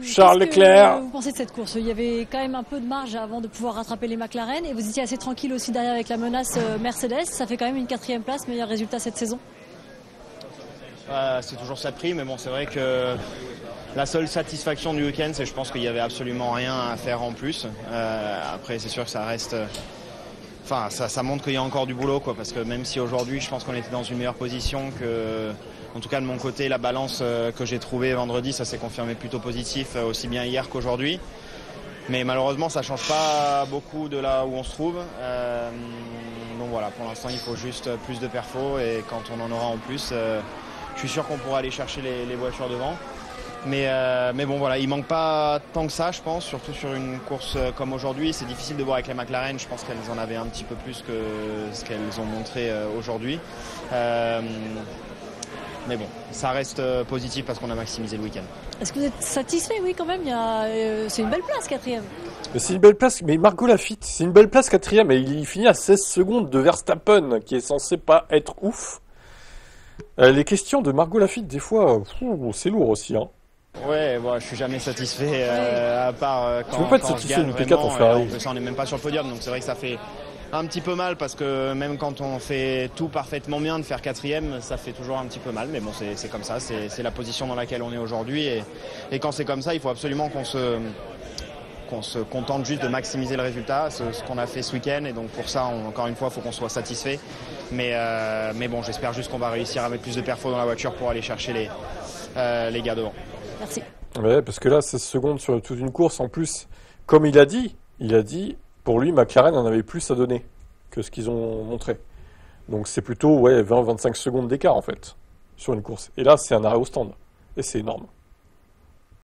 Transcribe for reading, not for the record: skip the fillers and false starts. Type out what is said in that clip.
Charles Leclerc. Vous pensez de cette course? Il y avait quand même un peu de marge avant de pouvoir rattraper les McLaren et vous étiez assez tranquille aussi derrière avec la menace Mercedes. Ça fait quand même une 4e place, meilleur résultat cette saison. C'est toujours ça de prix, mais bon, c'est vrai que la seule satisfaction du week-end, c'est que je pense qu'il n'y avait absolument rien à faire en plus. Après, c'est sûr que ça reste... Enfin, ça montre qu'il y a encore du boulot, quoi, parce que même si aujourd'hui, je pense qu'on était dans une meilleure position que... En tout cas, de mon côté, la balance que j'ai trouvée vendredi, ça s'est confirmé plutôt positif, aussi bien hier qu'aujourd'hui. Mais malheureusement, ça ne change pas beaucoup de là où on se trouve. Donc voilà, pour l'instant, il faut juste plus de perfos et quand on en aura en plus, je suis sûr qu'on pourra aller chercher les voitures devant. Mais bon, voilà, il manque pas tant que ça, je pense, surtout sur une course comme aujourd'hui. C'est difficile de voir avec les McLaren, je pense qu'elles en avaient un petit peu plus que ce qu'elles ont montré aujourd'hui. Mais bon, ça reste positif parce qu'on a maximisé le week-end. Est-ce que vous êtes satisfait? Oui, quand même. C'est une belle place, 4e. C'est une belle place, mais Margot Lafitte, c'est une belle place 4e et il finit à 16 secondes de Verstappen, qui est censé pas être ouf. Les questions de Margot Lafitte, des fois, c'est lourd aussi. Hein. Ouais, bon, je suis jamais satisfait, à part quand, tu peux pas être quand satisfait je gagne d'une P4 en Ferrari. En plus, on n'est même pas sur le podium, donc c'est vrai que ça fait un petit peu mal parce que même quand on fait tout parfaitement bien, de faire 4e, ça fait toujours un petit peu mal. Mais bon, c'est comme ça, c'est la position dans laquelle on est aujourd'hui. Et quand c'est comme ça, il faut absolument qu'on se contente juste de maximiser le résultat, ce qu'on a fait ce week-end. Et donc pour ça, encore une fois, il faut qu'on soit satisfait. Mais bon, j'espère juste qu'on va réussir à mettre plus de perfos dans la voiture pour aller chercher les gars devant. Merci. Ouais, parce que là, 16 secondes sur toute une course, en plus, comme il a dit, pour lui, McLaren en avait plus à donner que ce qu'ils ont montré. Donc c'est plutôt 20-25 secondes d'écart, en fait, sur une course. Et là, c'est un arrêt au stand. Et c'est énorme.